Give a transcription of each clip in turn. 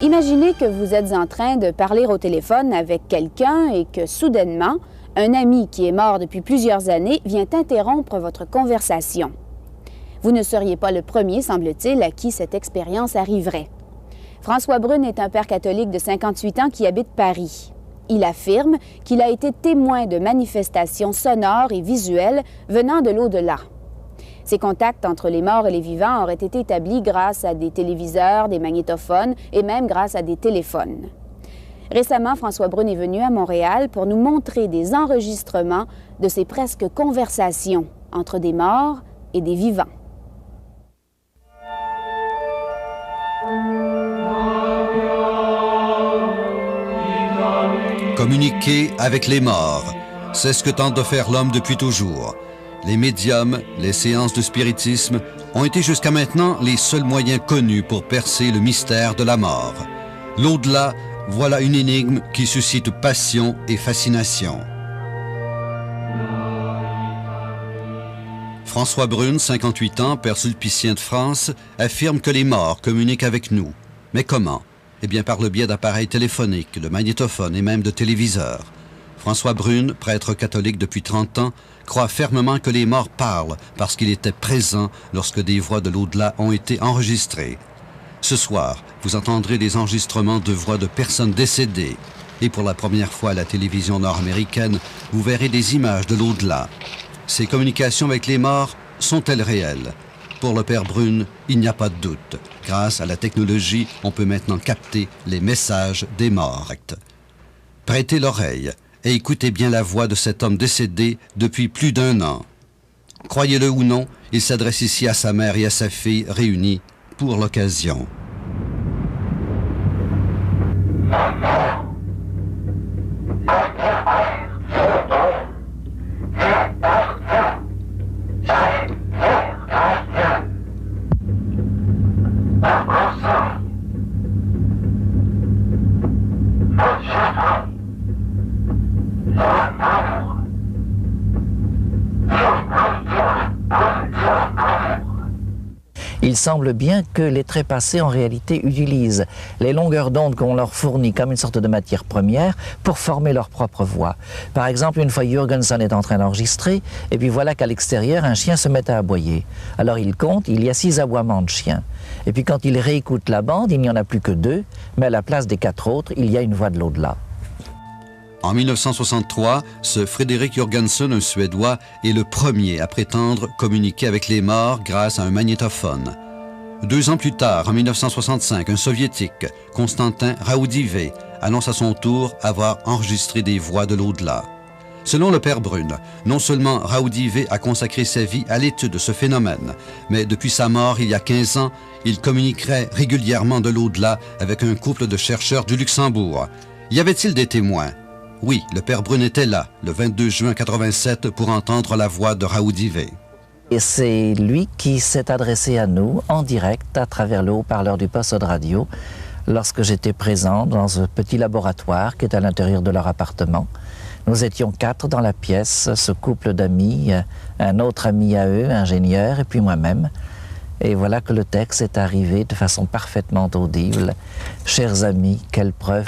Imaginez que vous êtes en train de parler au téléphone avec quelqu'un et que soudainement, un ami qui est mort depuis plusieurs années vient interrompre votre conversation. Vous ne seriez pas le premier, semble-t-il, à qui cette expérience arriverait. François Brune est un père catholique de 58 ans qui habite Paris. Il affirme qu'il a été témoin de manifestations sonores et visuelles venant de l'au-delà. Ces contacts entre les morts et les vivants auraient été établis grâce à des téléviseurs, des magnétophones et même grâce à des téléphones. Récemment, François Brune est venu à Montréal pour nous montrer des enregistrements de ces presque conversations entre des morts et des vivants. Communiquer avec les morts, c'est ce que tente de faire l'homme depuis toujours. Les médiums, les séances de spiritisme ont été jusqu'à maintenant les seuls moyens connus pour percer le mystère de la mort. L'au-delà, voilà une énigme qui suscite passion et fascination. François Brune, 58 ans, père sulpicien de France, affirme que les morts communiquent avec nous. Mais comment? Eh bien par le biais d'appareils téléphoniques, de magnétophones et même de téléviseurs. François Brune, prêtre catholique depuis 30 ans, croit fermement que les morts parlent parce qu'il était présent lorsque des voix de l'au-delà ont été enregistrées. Ce soir, vous entendrez des enregistrements de voix de personnes décédées. Et pour la première fois à la télévision nord-américaine, vous verrez des images de l'au-delà. Ces communications avec les morts sont-elles réelles? Pour le père Brune, il n'y a pas de doute. Grâce à la technologie, on peut maintenant capter les messages des morts. Prêtez l'oreille et écoutez bien la voix de cet homme décédé depuis plus d'1 an. Croyez-le ou non, il s'adresse ici à sa mère et à sa fille réunies pour l'occasion. Il semble bien que les trépassés en réalité utilisent les longueurs d'onde qu'on leur fournit comme une sorte de matière première pour former leur propre voix. Par exemple, une fois Jurgensen est en train d'enregistrer et puis voilà qu'à l'extérieur un chien se met à aboyer. Alors il compte, il y a 6 aboiements de chiens. Et puis quand il réécoute la bande, il n'y en a plus que 2, mais à la place des 4 autres, il y a une voix de l'au-delà. En 1963, ce Fredrik Jurgensen, un Suédois, est le premier à prétendre communiquer avec les morts grâce à un magnétophone. 2 ans plus tard, en 1965, un Soviétique, Konstantin Raudive, annonce à son tour avoir enregistré des voix de l'au-delà. Selon le père Brune, non seulement Raudive a consacré sa vie à l'étude de ce phénomène, mais depuis sa mort il y a 15 ans, il communiquerait régulièrement de l'au-delà avec un couple de chercheurs du Luxembourg. Y avait-il des témoins? Oui, le père Brune était là, le 22 juin 87, pour entendre la voix de Raudive. Et c'est lui qui s'est adressé à nous en direct à travers le haut-parleur du poste de radio lorsque j'étais présent dans ce petit laboratoire qui est à l'intérieur de leur appartement. Nous étions 4 dans la pièce, ce couple d'amis, un autre ami à eux, ingénieur, et puis moi-même. Et voilà que le texte est arrivé de façon parfaitement audible. Chers amis, quelle preuve!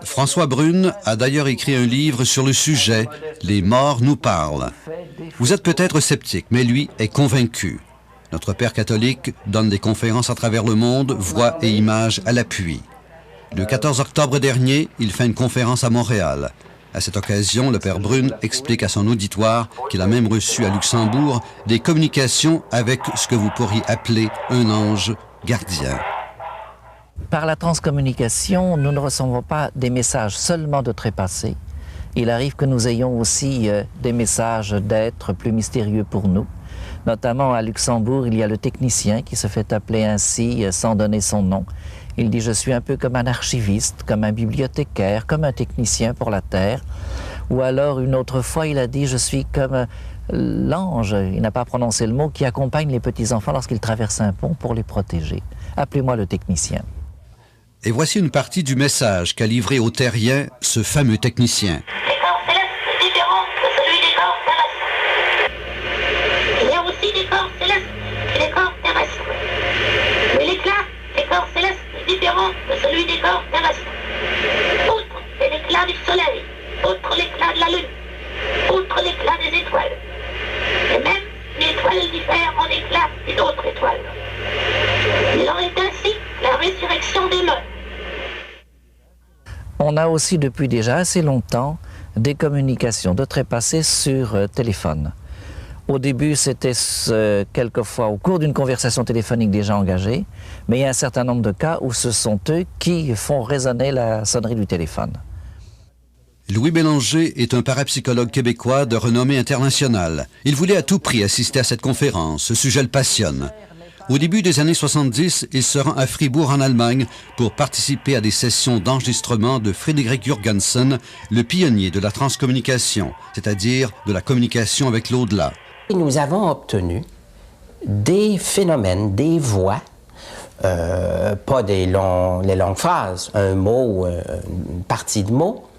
François Brune a d'ailleurs écrit un livre sur le sujet « Les morts nous parlent ». Vous êtes peut-être sceptique, mais lui est convaincu. Notre père catholique donne des conférences à travers le monde, voix et images à l'appui. Le 14 octobre dernier, il fait une conférence à Montréal. À cette occasion, le père Brune explique à son auditoire qu'il a même reçu à Luxembourg des communications avec ce que vous pourriez appeler un ange gardien. Par la transcommunication, nous ne recevons pas des messages seulement de trépassés. Il arrive que nous ayons aussi des messages d'êtres plus mystérieux pour nous. Notamment à Luxembourg, il y a le technicien qui se fait appeler ainsi sans donner son nom. Il dit « Je suis un peu comme un archiviste, comme un bibliothécaire, comme un technicien pour la Terre. » Ou alors une autre fois, il a dit « Je suis comme l'ange », il n'a pas prononcé le mot, qui accompagne les petits-enfants lorsqu'ils traversent un pont pour les protéger. Appelez-moi le technicien. Et voici une partie du message qu'a livré au terrien ce fameux technicien. Les corps célestes différents de celui des corps terrestres. Il y a aussi des corps célestes et des corps terrestres. Mais l'éclat des corps célestes est différent de celui des corps terrestres. Outre l'éclat du soleil, outre l'éclat de la lune, outre l'éclat des étoiles. Et même l'étoile diffère en éclat d'une autre étoile. Il en est ainsi la résurrection des morts. On a aussi depuis déjà assez longtemps des communications de trépassés sur téléphone. Au début, c'était quelquefois au cours d'une conversation téléphonique déjà engagée, mais il y a un certain nombre de cas où ce sont eux qui font résonner la sonnerie du téléphone. Louis Bélanger est un parapsychologue québécois de renommée internationale. Il voulait à tout prix assister à cette conférence. Ce sujet le passionne. Au début des années 70, il se rend à Fribourg en Allemagne pour participer à des sessions d'enregistrement de Frédéric Jurgensen, le pionnier de la transcommunication, c'est-à-dire de la communication avec l'au-delà. Nous avons obtenu des phénomènes, des voix, pas les longues phrases, un mot, une partie de mots,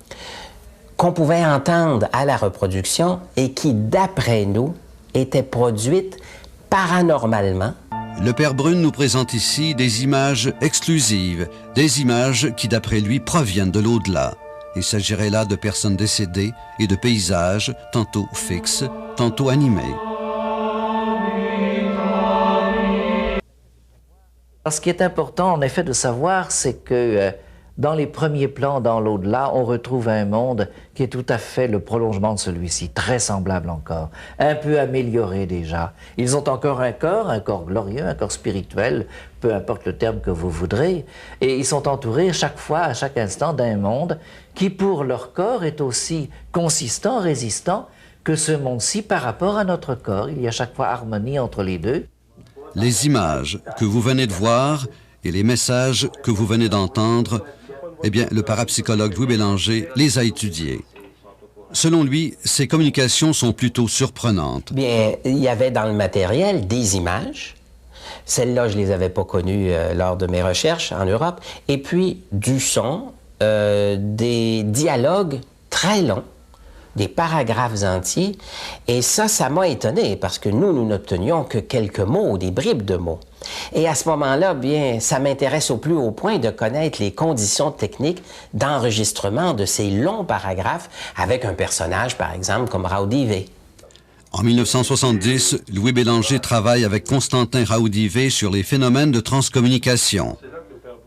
qu'on pouvait entendre à la reproduction et qui, d'après nous, étaient produites paranormalement. Le Père Brune nous présente ici des images exclusives, des images qui, d'après lui, proviennent de l'au-delà. Il s'agirait là de personnes décédées et de paysages, tantôt fixes, tantôt animés. Ce qui est important, en effet, de savoir, c'est que dans les premiers plans, dans l'au-delà, on retrouve un monde qui est tout à fait le prolongement de celui-ci, très semblable encore, un peu amélioré déjà. Ils ont encore un corps glorieux, un corps spirituel, peu importe le terme que vous voudrez, et ils sont entourés chaque fois, à chaque instant, d'un monde qui, pour leur corps, est aussi consistant, résistant que ce monde-ci par rapport à notre corps. Il y a chaque fois harmonie entre les deux. Les images que vous venez de voir et les messages que vous venez d'entendre, eh bien, le parapsychologue Louis Bélanger les a étudiés. Selon lui, ces communications sont plutôt surprenantes. Bien, il y avait dans le matériel des images. Celles-là, je ne les avais pas connues lors de mes recherches en Europe. Et puis, du son, des dialogues très longs, des paragraphes entiers. Et ça m'a étonné parce que nous n'obtenions que quelques mots, des bribes de mots. Et à ce moment-là, bien, ça m'intéresse au plus haut point de connaître les conditions techniques d'enregistrement de ces longs paragraphes avec un personnage, par exemple, comme Raudive. En 1970, Louis Bélanger travaille avec Constantin Raudive sur les phénomènes de transcommunication.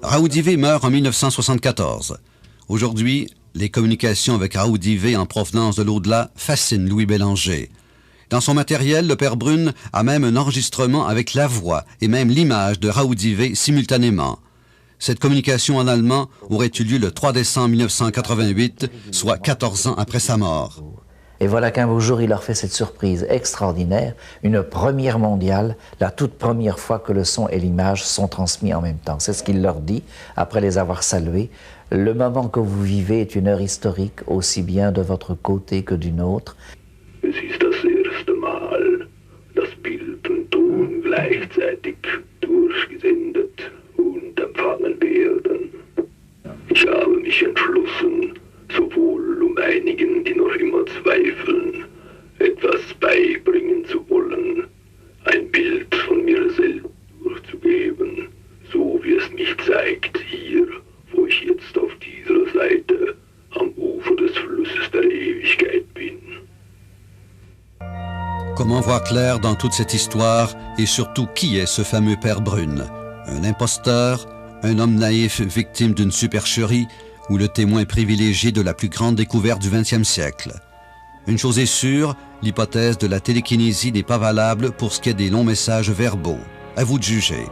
Raudive meurt en 1974. Aujourd'hui, les communications avec Raudive en provenance de l'au-delà fascinent Louis Bélanger. Dans son matériel, le Père Brune a même un enregistrement avec la voix et même l'image de Raudive simultanément. Cette communication en allemand aurait eu lieu le 3 décembre 1988, soit 14 ans après sa mort. Et voilà qu'un beau jour, il leur fait cette surprise extraordinaire, une première mondiale, la toute première fois que le son et l'image sont transmis en même temps. C'est ce qu'il leur dit, après les avoir salués. Le moment que vous vivez est une heure historique, aussi bien de votre côté que du nôtre. Es ist das erste Mal, dass Bild und Ton gleichzeitig durchgesendet und empfangen werden. Ich habe mich entschlossen, sowohl einigen, die noch immer zweifeln, etwas beibringen zu wollen, ein Bild von mir selbst durchzugeben, so wie es mich zeigt hier, wo ich jetzt auf dieser Seite am Ufer des Flusses der Ewigkeit bin. Comment voir clair dans toute cette histoire et surtout qui est ce fameux Père Brune? Un imposteur, un homme naïf victime d'une supercherie ou le témoin privilégié de la plus grande découverte du XXe siècle? Une chose est sûre, l'hypothèse de la télékinésie n'est pas valable pour ce qui est des longs messages verbaux. À vous de juger.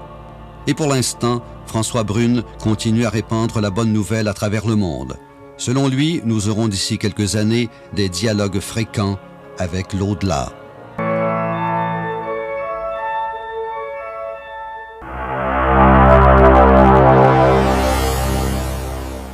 Et pour l'instant, François Brune continue à répandre la bonne nouvelle à travers le monde. Selon lui, nous aurons d'ici quelques années des dialogues fréquents avec l'au-delà.